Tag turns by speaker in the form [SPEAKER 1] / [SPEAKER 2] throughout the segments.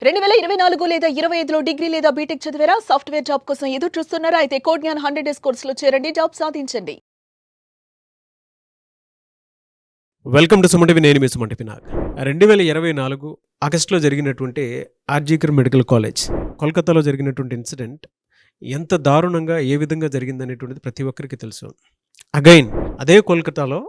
[SPEAKER 1] 2024 లేదా 25లో డిగ్రీ లేదా బీటెక్ చదివారా? సాఫ్ట్‌వేర్ జాబ్ కోసం ఎదురు చూస్తున్నారా? అయితే కోడ్ జ్ఞాన్ 100 డేస్ కోర్సులో చేరండి, జాబ్ సాధించండి.
[SPEAKER 2] Welcome to Suman TV. నేను మీ సుమన్ టీవీ. 2024 ఆగస్టులో జరిగినటువంటి ఆర్జీకర్ మెడికల్ కాలేజ్ కోల్కతాలో జరిగినటువంటి ఇన్సిడెంట్ ఎంత దారుణంగా ఏ విధంగా జరిగిందనేటువంటిది ప్రతి ఒక్కరికి తెలుసు. అగైన్ అదే కోల్కతాలో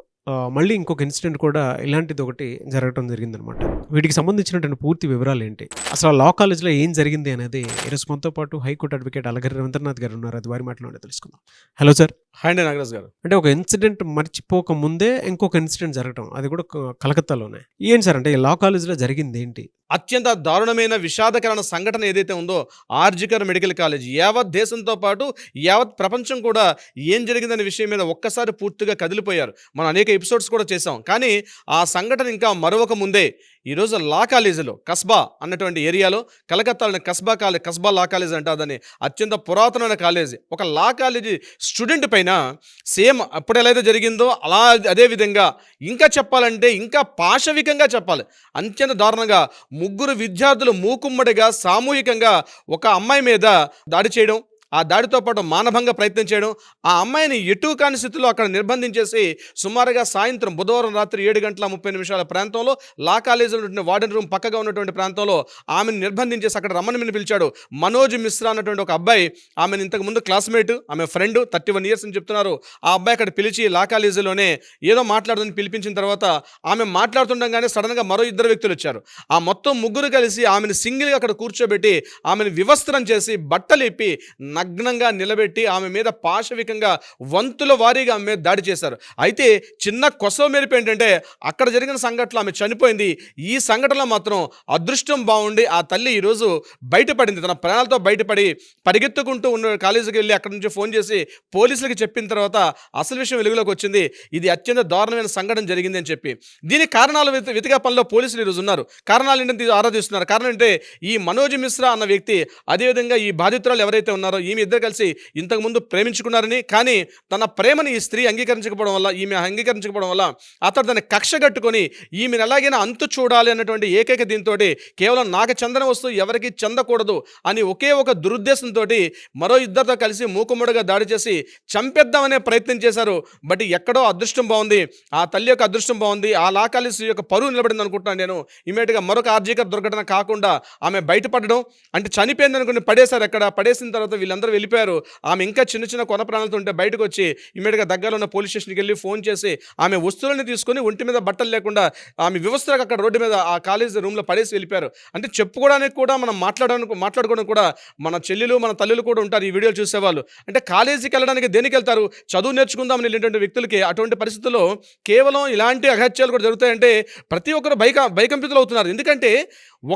[SPEAKER 2] మళ్ళీ ఇంకొక ఇన్సిడెంట్ కూడా ఇలాంటిది ఒకటి జరగడం జరిగిందనమాట. వీటికి సంబంధించినటువంటి పూర్తి వివరాలు ఏంటి, అసలు లా కాలేజ్లో ఏం జరిగింది అనేది ఈరోజు మనతో పాటు హైకోర్టు అడ్వకేట్ అలగరి రవీంద్రనాథ్ గారు ఉన్నారు. అది వారి మాటలోనే తెలుసుకుందాం. Hello sir.
[SPEAKER 3] హాయ్ అండి నాగరాజ్ గారు.
[SPEAKER 2] అంటే ఒక ఇన్సిడెంట్ మర్చిపోక ముందే ఇంకొక ఇన్సిడెంట్ జరగడం, అది కూడా కలకత్తాలోనే. ఏంటి సార్ అంటే లా కాలేజ్లో జరిగింది ఏంటి?
[SPEAKER 3] అత్యంత దారుణమైన విషాదకరమైన సంఘటన ఏదైతే ఉందో ఆర్జికర్ మెడికల్ కాలేజ్, యావత్ దేశంతో పాటు యావత్ ప్రపంచం కూడా ఏం జరిగిందనే విషయం మీద ఒక్కసారి పూర్తిగా కదిలిపోయారు. మనం అనేక ఎపిసోడ్స్ కూడా చేసాం. కానీ ఆ సంఘటన ఇంకా మరొక ముందే ఈరోజు లా కాలేజీలో కస్బా అన్నటువంటి ఏరియాలో, కలకత్తాలోని కస్బా లా కాలేజ్ అంటారు దాన్ని. అత్యంత పురాతనమైన కాలేజీ. ఒక లా కాలేజీ స్టూడెంట్ పైన సేమ్ అప్పుడు ఎలా అయితే జరిగిందో అలా అదే విధంగా ఇంకా చెప్పాలంటే ఇంకా పాశవికంగా చెప్పాలి, అత్యంత దారుణంగా ముగ్గురు విద్యార్థులు మూకుమ్మడిగా సామూహికంగా ఒక అమ్మాయి మీద దాడి చేయడం, ఆ దాడితో పాటు మానభంగ ప్రయత్నం చేయడం, ఆ అమ్మాయిని ఎటు కాని స్థితిలో అక్కడ నిర్బంధించేసి సుమారుగా సాయంత్రం బుధవారం రాత్రి 7:30 ప్రాంతంలో లా కాలేజీలో ఉన్న వార్డెన్ రూమ్ పక్కగా ఉన్నటువంటి ప్రాంతంలో ఆమెను నిర్బంధించేసి అక్కడ రమ్మని పిలిచాడు. మనోజ్ మిశ్రా అన్నటువంటి ఒక అబ్బాయి, ఆమెను ఇంతకుముందు క్లాస్మేట్, ఆమె ఫ్రెండ్, 31 years అని చెప్తున్నారు. ఆ అబ్బాయి అక్కడ పిలిచి లా కాలేజీలోనే ఏదో మాట్లాడుదని పిలిపించిన తర్వాత ఆమె మాట్లాడుతుండగానే సడన్గా మరో ఇద్దరు వ్యక్తులు వచ్చారు. ఆ మొత్తం ముగ్గురు కలిసి ఆమెను సింగిల్గా అక్కడ కూర్చోబెట్టి ఆమెను వివస్త్రం చేసి బట్టలు ఇప్పి నగ్నంగా నిలబెట్టి ఆమె మీద పాశవికంగా వంతుల వారీగా ఆమె మీద దాడి చేశారు. అయితే చిన్న కొసవ మెరుపు ఏంటంటే అక్కడ జరిగిన సంఘటనలో ఆమె చనిపోయింది. ఈ సంఘటనలో మాత్రం అదృష్టం బాగుండి ఆ తల్లి ఈరోజు బయటపడింది. తన ప్రాణాలతో బయటపడి పరిగెత్తుకుంటూ ఉన్న కాలేజీకి వెళ్ళి అక్కడి నుంచి ఫోన్ చేసి పోలీసులకు చెప్పిన తర్వాత అసలు విషయం వెలుగులోకి వచ్చింది. ఇది అత్యంత దారుణమైన సంఘటన జరిగింది అని చెప్పి దీని కారణాలు వెతికే పనిలో పోలీసులు ఈరోజు ఉన్నారు. కారణాలు ఏంటంటే ఆరాధిస్తున్నారు. కారణం అంటే ఈ మనోజ్ మిశ్రా అన్న వ్యక్తి, అదేవిధంగా ఈ బాధితురాలు ఎవరైతే ఉన్నారో ఈమె ఇద్దరు కలిసి ఇంతకుముందు ప్రేమించుకున్నారని, కానీ తన ప్రేమని ఈ స్త్రీ అంగీకరించకపోవడం వల్ల అతడు దాన్ని కక్ష కట్టుకొని ఈమెను ఎలాగైనా అంతు చూడాలి అన్నటువంటి ఏకైక దీంతో కేవలం నాకు చెందని వస్తువు ఎవరికి చెందకూడదు అని ఒకే ఒక దురుద్దేశంతో మరో ఇద్దరితో కలిసి మూకుమ్మడిగా దాడి చేసి చంపేద్దామనే ప్రయత్నం చేశారు. బట్ ఎక్కడో అదృష్టం బాగుంది, ఆ తల్లి యొక్క అదృష్టం బాగుంది, ఆ లా కాలేజ్ యొక్క పరువు నిలబడింది అనుకుంటున్నాను నేను. ఇమీడియట్గా మరొక ఆర్జీకర్ దుర్ఘటన కాకుండా ఆమె బయటపడడం, అంటే చనిపోయింది అనుకుని పడేశారు. ఎక్కడ పడేసిన తర్వాత వీళ్ళందరూ వెళ్ళిపోయారు. ఆమె ఇంకా చిన్న కొన ప్రాణాలతో ఉంటే బయటకు వచ్చి ఇమీడియట్గా దగ్గరలో ఉన్న పోలీస్ స్టేషన్కి వెళ్ళి ఫోన్ చేసి ఆమె వస్తువులని తీసుకొని ఒంటి మీద బట్టలు లేకుండా ఆమె వ్యవస్థగా అక్కడ రోడ్డు మీద ఆ కాలేజ్ రూమ్లో పడేసి వెళ్ళిపోయారు. అంటే చెప్పుకోవడానికి కూడా మనం మాట్లాడుకోవడం కూడా మన చెల్లెలు మన తల్లులు కూడా ఉంటారు ఈ వీడియోలు చూసేవాళ్ళు. అంటే కాలేజీకి వెళ్ళడానికి దేనికి వెళ్తారు? చదువు నేర్చుకుందామని వెళ్ళేటువంటి వ్యక్తులకి అటువంటి పరిస్థితుల్లో కేవలం ఇలాంటి అఘాత్యాలు కూడా జరుగుతాయంటే ప్రతి ఒక్కరు భయకంపితులు అవుతున్నారు. ఎందుకంటే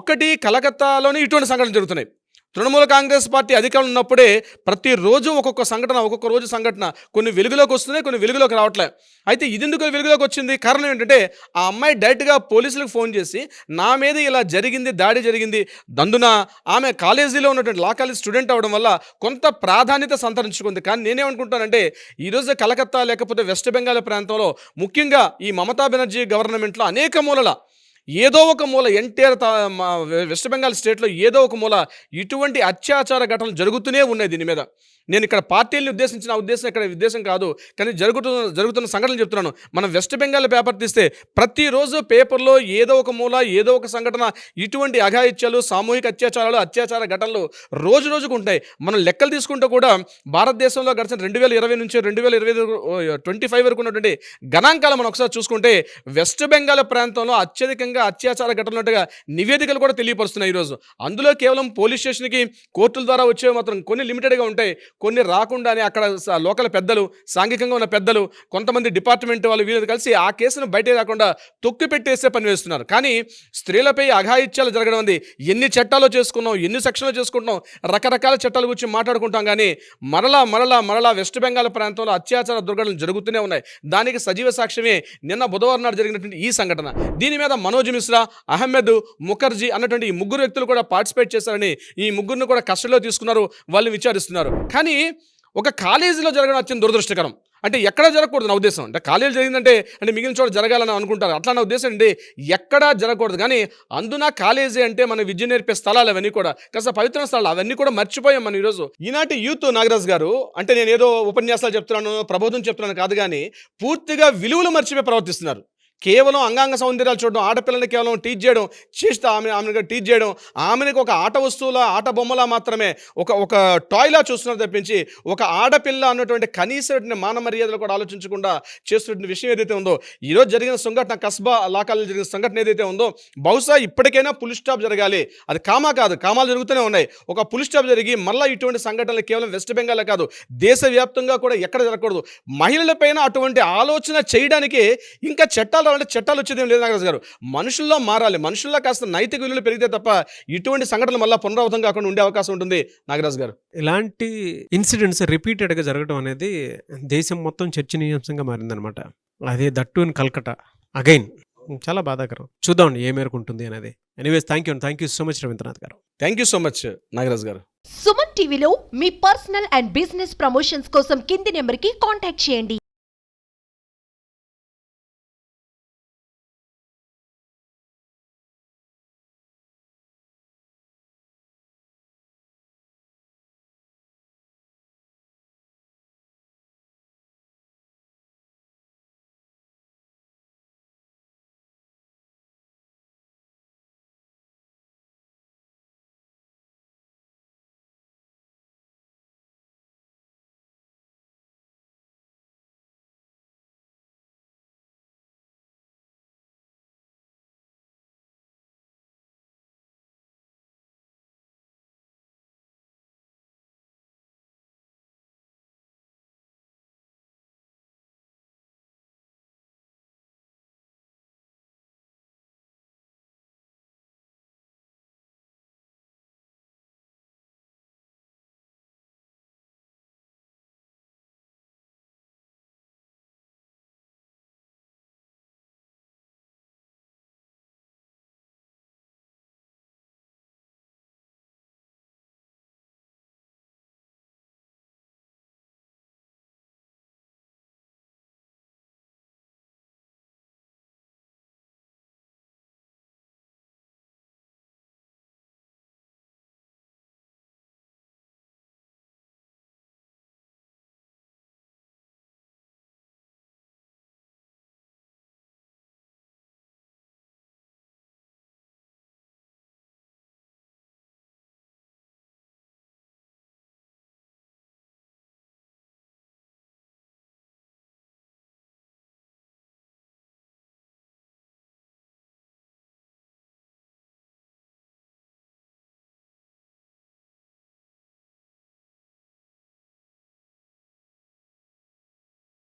[SPEAKER 3] ఒకటి కలకత్తాలోనే ఇటువంటి సంఘటనలు జరుగుతున్నాయి. తృణమూల కాంగ్రెస్ పార్టీ అధికారంలో ఉన్నప్పుడే ప్రతిరోజు ఒక్కొక్క రోజు సంఘటన కొన్ని వెలుగులోకి వస్తున్నాయి, కొన్ని వెలుగులోకి రావట్లే. అయితే ఇది ఎందుకు వెలుగులోకి వచ్చింది? కారణం ఏంటంటే ఆ అమ్మాయి డైరెక్ట్గా పోలీసులకు ఫోన్ చేసి నా మీద ఇలా జరిగింది, దాడి జరిగింది, దందున ఆమె కాలేజీలో ఉన్నటువంటి లా కాలేజ్ స్టూడెంట్ అవ్వడం వల్ల కొంత ప్రాధాన్యత సంతరించుకుంది. కానీ నేనేమనుకుంటానంటే ఈరోజు కలకత్తా లేకపోతే వెస్ట్ బెంగాల్ ప్రాంతంలో, ముఖ్యంగా ఈ మమతా బెనర్జీ గవర్నమెంట్లో అనేక మూలల ఏదో ఒక మూల, ఎన్టీఆర్ వెస్ట్ బెంగాల్ స్టేట్లో ఏదో ఒక మూల ఇటువంటి అత్యాచార ఘటనలు జరుగుతూనే ఉన్నాయి. దీని మీద నేను ఇక్కడ పార్టీలను ఉద్దేశించిన ఉద్దేశం ఇక్కడ ఉద్దేశం కాదు, కానీ జరుగుతున్న సంఘటనలు చెప్తున్నాను. మనం వెస్ట్ బెంగాల్ పేపర్ తీస్తే ప్రతిరోజు పేపర్లో ఏదో ఒక మూల, ఏదో ఒక సంఘటన, ఇటువంటి అఘాయిత్యాలు, సామూహిక అత్యాచార ఘటనలు రోజుకు ఉంటాయి. మనం లెక్కలు తీసుకుంటూ కూడా భారతదేశంలో గడిచిన 2020 నుంచి 2025 వరకు ఉన్నటువంటి గణాంకాలు మనం ఒకసారి చూసుకుంటే వెస్ట్ బెంగాల్ ప్రాంతంలో అత్యధికంగా అత్యాచార ఘటనలుగా నివేదికలు కూడా తెలియపరుస్తున్నాయి ఈరోజు. అందులో కేవలం పోలీస్ స్టేషన్కి కోర్టుల ద్వారా వచ్చేవి మాత్రం కొన్ని లిమిటెడ్గా ఉంటాయి, కొన్ని రాకుండానే అక్కడ లోకల్ పెద్దలు, సాంఘికంగా ఉన్న పెద్దలు, కొంతమంది డిపార్ట్మెంట్ వాళ్ళు వీళ్ళు కలిసి ఆ కేసును బయటే రాకుండా తొక్కి పెట్టేసే పని వేస్తున్నారు. కానీ స్త్రీలపై అఘాయిత్యాలు జరగడం ఉంది. ఎన్ని చట్టాలు చేసుకున్నాం, ఎన్ని సెక్షన్లు చేసుకుంటున్నాం, రకరకాల చట్టాల గురించి మాట్లాడుకుంటాం. కానీ మరలా వెస్ట్ బెంగాల్ ప్రాంతంలో అత్యాచార దుర్ఘటనలు జరుగుతూనే ఉన్నాయి. దానికి సజీవ సాక్ష్యమే నిన్న బుధవారం నాడు జరిగినటువంటి ఈ సంఘటన. దీని మీద మనోజ్ మిశ్రా, అహ్మద్ ముఖర్జీ అన్నటువంటి ఈ ముగ్గురు వ్యక్తులు కూడా పార్టిసిపేట్ చేశారని ఈ ముగ్గురిని కూడా కస్టడీలో తీసుకున్నారు, వాళ్ళు విచారిస్తున్నారు. కానీ ఒక కాలేజీలో జరగడం అత్యంత దురదృష్టకరం. అంటే ఎక్కడా జరగకూడదు నా ఉద్దేశం. అంటే కాలేజీ జరిగిందంటే అంటే మిగిలిన చోట జరగాలని అనుకుంటారు. అట్లా నా ఉద్దేశం అండి, ఎక్కడా జరగకూడదు. కానీ అందున కాలేజీ అంటే మన విద్య నేర్పే స్థలాలు అవన్నీ కూడా కాస్త పవిత్ర స్థలాలు, అవన్నీ కూడా మర్చిపోయాం మనం ఈరోజు. ఈనాటి యూత్ నాగరాజు గారు అంటే నేను ఏదో ఉపన్యాసాలు చెప్తున్నాను, ప్రబోధం చెప్తున్నాను కాదు, కానీ పూర్తిగా విలువలు మర్చిపోయి ప్రవర్తిస్తున్నారు. కేవలం అంగాంగ సౌందర్యాలు చూడడం, ఆడపిల్లని కేవలం టీచ్ చేయడం, చేస్తే ఆమెను టీచ్ చేయడం, ఆమెకి ఒక ఆట వస్తువులా, ఆట బొమ్మలా మాత్రమే, ఒక టాయ్లా చూస్తున్నారు తప్పించి ఒక ఆడపిల్ల అన్నటువంటి కనీసమైన మాన మర్యాదలు కూడా ఆలోచించకుండా చేస్తున్న విషయం ఏదైతే ఉందో, ఈరోజు జరిగిన సంఘటన, కస్బా లాకాల్లో జరిగిన సంఘటన ఏదైతే ఉందో, బహుశా ఇప్పటికైనా పుల్ స్టాప్ జరగాలి. అది కాదు, కామాలు జరుగుతూనే ఉన్నాయి. ఒక పుల్ స్టాప్ జరిగి మళ్ళీ ఇటువంటి సంఘటనలు కేవలం వెస్ట్ బెంగాల్ కాదు, దేశవ్యాప్తంగా కూడా ఎక్కడ జరగకూడదు. మహిళలపైన అటువంటి ఆలోచన చేయడానికి ఇంకా చట్టాలు వచ్చేదేం లేదు నాగరాజు గారు. మనుషుల్లో మారాలి, మనుషుల్లో కాస్త నైతిక విలువలు పెరిగితే తప్ప ఇటువంటి సంఘటనలు మళ్ళీ పునరావృతం కాకుండా ఉండే అవకాశం ఉంటుంది నాగరాజు గారు.
[SPEAKER 2] ఇలాంటి ఇన్సిడెంట్స్ రిపీటెడ్గా జరగడం అనేది దేశం మొత్తం చర్చనీయాంశంగా మారిందనమాట. అది దట్టు ఇన్ కల్కటా అగైన్. చాలా బాధాకరం. చూద్దామండి ఏ మేరకు ఉంటుంది అనేది. Anyways thank you so much Ravindranath గారు.
[SPEAKER 3] Thank you so much Nagaraju గారు.
[SPEAKER 4] సుమన్ టీవీలో మీ పర్సనల్ అండ్ బిజినెస్ ప్రమోషన్స్ కోసం కింది నెంబర్కి కాంటాక్ట్ చేయండి.